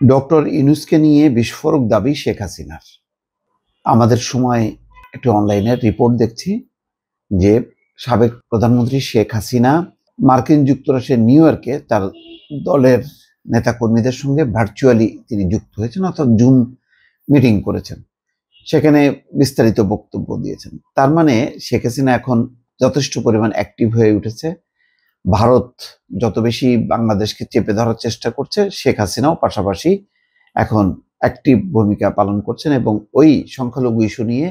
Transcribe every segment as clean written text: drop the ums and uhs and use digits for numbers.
Doctor ইউনূসকে নিয়ে বিস্ফোরক দাবি শেখ হাসিনার। আমাদের সময় একটি অনলাইনের রিপোর্ট দেখছি যে সাবেক প্রধানমন্ত্রী শেখ হাসিনা মার্কিন যুক্তরাষ্ট্রের নিউ ইয়র্কে তার দলের নেতাকর্মীদের সঙ্গে ভার্চুয়ালি তিনি যুক্ত হয়েছেন, অর্থাৎ জুম মিটিং করেছেন। সেখানে বিস্তারিত বক্তব্য দিয়েছেন। তার মানে শেখ হাসিনা এখন যথেষ্ট পরিমাণ অ্যাক্টিভ হয়ে উঠেছে। ভারত যত বেশি বাংলাদেশকে চেপে ধরার চেষ্টা করছে, শেখ হাসিনাও পাশাপাশি এখন অ্যাক্টিভ ভূমিকা পালন করছেন এবং ওই সংখ্যালঘু ইস্যু নিয়ে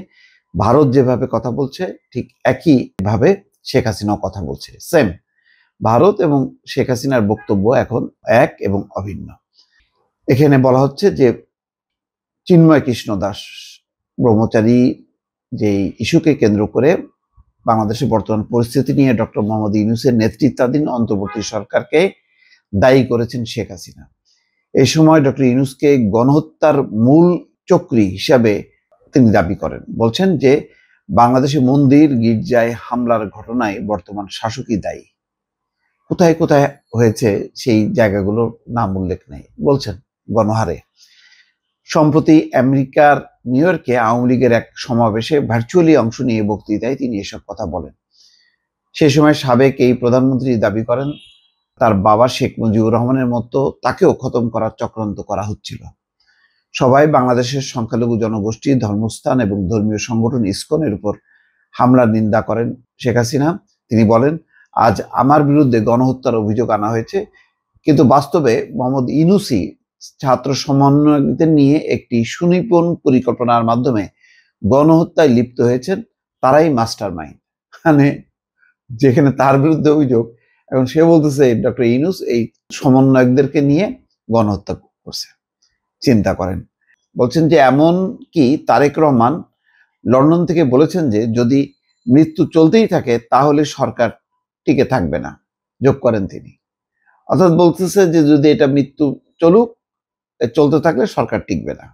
ভারত যেভাবে কথা বলছে ঠিক একইভাবে শেখ হাসিনাও কথা বলছে। সেম ভারত এবং শেখ হাসিনার বক্তব্য এখন এক এবং অভিন্ন। এখানে বলা হচ্ছে যে চিন্ময় কৃষ্ণ দাস ব্রহ্মচারী যে ইস্যুকে কেন্দ্র করে বাংলাদেশের বর্তমান পরিস্থিতি নিয়ে ডক্টর মোহাম্মদ ইউনূসের নেতৃত্বাধীন অন্তর্বর্তী সরকারকে দায়ী করেছেন শেখ হাসিনা। এই সময় ডক্টর ইউনূসকে গণহত্যার মূল চক্রী হিসাবে তিনি দাবি করেন। বলছেন যে বাংলাদেশে মন্দির গির্জায় হামলার ঘটনায় বর্তমান শাসকই দায়ী। কোথায় কোথায় হয়েছে সেই জায়গাগুলোর নাম উল্লেখ নেই, বলছেন গণহারে। সম্প্রতি আমেরিকার নিউ ইয়র্কে আওয়ামী লীগের এক সমাবেশে ভার্চুয়ালি অংশ নিয়ে বক্তৃতায় তিনি এসব কথা বলেন। সেই সময় সাবেক এই প্রধানমন্ত্রী দাবি করেন তার বাবা শেখ মুজিবুর রহমানের মতো তাকেও খতম করার চক্রান্ত করা হচ্ছিল। সবাই বাংলাদেশের সংখ্যালঘু জনগোষ্ঠী, ধর্মস্থান এবং ধর্মীয় সংগঠন ইসকনের উপর হামলার নিন্দা করেন শেখ হাসিনা। তিনি বলেন, আজ আমার বিরুদ্ধে গণহত্যার অভিযোগ আনা হয়েছে, কিন্তু বাস্তবে মোহাম্মদ ইউনূসই ছাত্র সমন্বয়কদের নিয়ে একটি সুনিপুণ পরিকল্পনার মাধ্যমে গণহত্যায় লিপ্ত হয়েছেন। তারাই মাস্টার মাইন্ড। মানে যেখানে তার বিরুদ্ধে অভিযোগ, এখন সে বলতেছে ডক্টর ইউনূস এই সমন্বয়কদেরকে নিয়ে গণহত্যা করছে। চিন্তা করেন। বলছেন যে এমন কি তারেক রহমান লন্ডন থেকে বলেছেন যে যদি মৃত্যু চলতেই থাকে তাহলে সরকার টিকে থাকবে না, যোগ করেন তিনি। অর্থাৎ বলতেছে যে যদি এটা মৃত্যু চলতে থাকলে সরকার টিকবে না।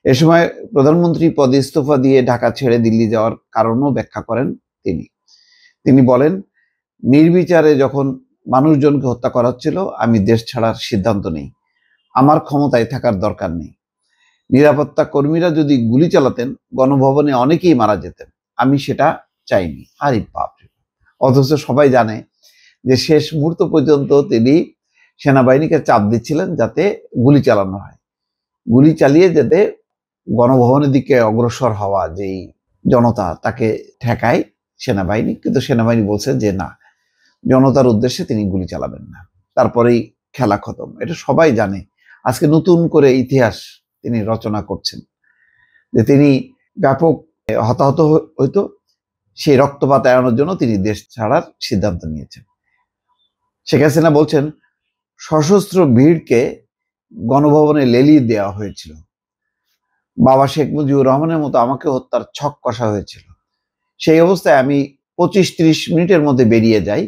এ সময় প্রধানমন্ত্রী পদে ইস্তফা দিয়ে ঢাকা ছেড়ে দিল্লি যাওয়ার কারণও ব্যাখ্যা করেন তিনি বলেন, নির্বিচারে যখন মানুষজনকে হত্যা করা হচ্ছিল আমি দেশ ছাড়ার সিদ্ধান্ত নেই। আমার ক্ষমতায় থাকার দরকার নেই। নিরাপত্তা কর্মীরা যদি গুলি চালাতেন গণভবনে অনেকেই মারা যেতেন, আমি সেটা চাইনি। আরে বাপরে! অথচ সবাই জানে যে শেষ মুহূর্ত পর্যন্ত তিনি সেনাবাহিনীকে চাপ দিচ্ছিলেন যাতে গুলি চালানো হয়, গুলি চালিয়ে যাতে গণভবনের দিকে অগ্রসর হওয়া যেই জনতা তাকে ঠেকায় সেনাবাহিনী। কিন্তু সেনাবাহিনী বলছে যে না, জনতার উদ্দেশ্যে তিনি গুলি চালাবেন না, তারপরেই খেলা খতম। এটা সবাই জানে। আজকে নতুন করে ইতিহাস তিনি রচনা করছেন যে তিনি ব্যাপক হতাহত হইতো, সেই রক্তপাত এড়ানোর জন্য তিনি দেশ ছাড়ার সিদ্ধান্ত নিয়েছেন। শেখ হাসিনা বলছেন সশস্ত্র ভিড়কে গণভবনে লেলিয়ে দেওয়া হয়েছিল। বাবা শেখ মুজিবুর রহমানের মতো আমাকে হত্যার ছক কষা হয়েছিল। সেই অবস্থায় আমি 25-30 মিনিটের মধ্যে বেরিয়ে যাই।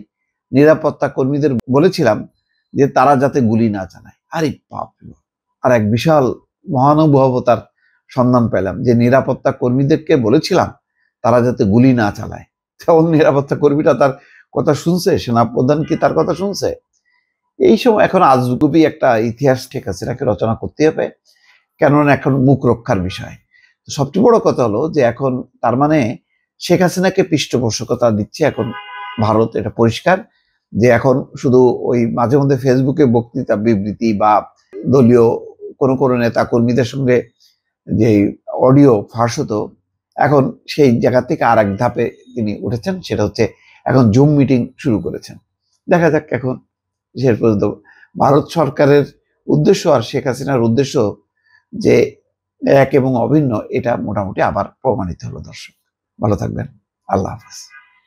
নিরাপত্তা কর্মীদের বলেছিলাম যে তারা যাতে গুলি না চালায়। আরে বাপ! আর এক বিশাল মহানুভবতার সন্ধান পেলাম যে নিরাপত্তা কর্মীদেরকে বলেছিলাম তারা যাতে গুলি না চালায়। তখন নিরাপত্তা কর্মীরা তার কথা শুনছে? সেনাপ্রধান কি তার কথা শুনছে? এই সময় এখন আজগুবি একটা ইতিহাস শেখ হাসিনাকে রচনা করতে হবে, কেননা এখন মুখ রক্ষার বিষয়। সবচেয়ে বড় কথা হলো যে এখন তার মানে শেখ হাসিনাকে পৃষ্ঠপোষকতা দিচ্ছে এখন ভারত। এটা পরিষ্কার যে এখন শুধু ওই মাঝে মধ্যে ফেসবুকে বক্তৃতা বিবৃতি বা দলীয় কোনো নেতা কর্মীদের সঙ্গে যে অডিও ফাঁস হতো, এখন সেই জায়গা থেকে আর এক ধাপে তিনি উঠেছেন। সেটা হচ্ছে এখন জুম মিটিং শুরু করেছেন। দেখা যাক এখন শেষ পর্যন্ত ভারত সরকারের উদ্দেশ্য আর শেখ হাসিনার উদ্দেশ্য যে এক এবং অভিন্ন, এটা মোটামুটি আবার প্রমাণিত হলো। দর্শক ভালো থাকবেন। আল্লাহ হাফেজ।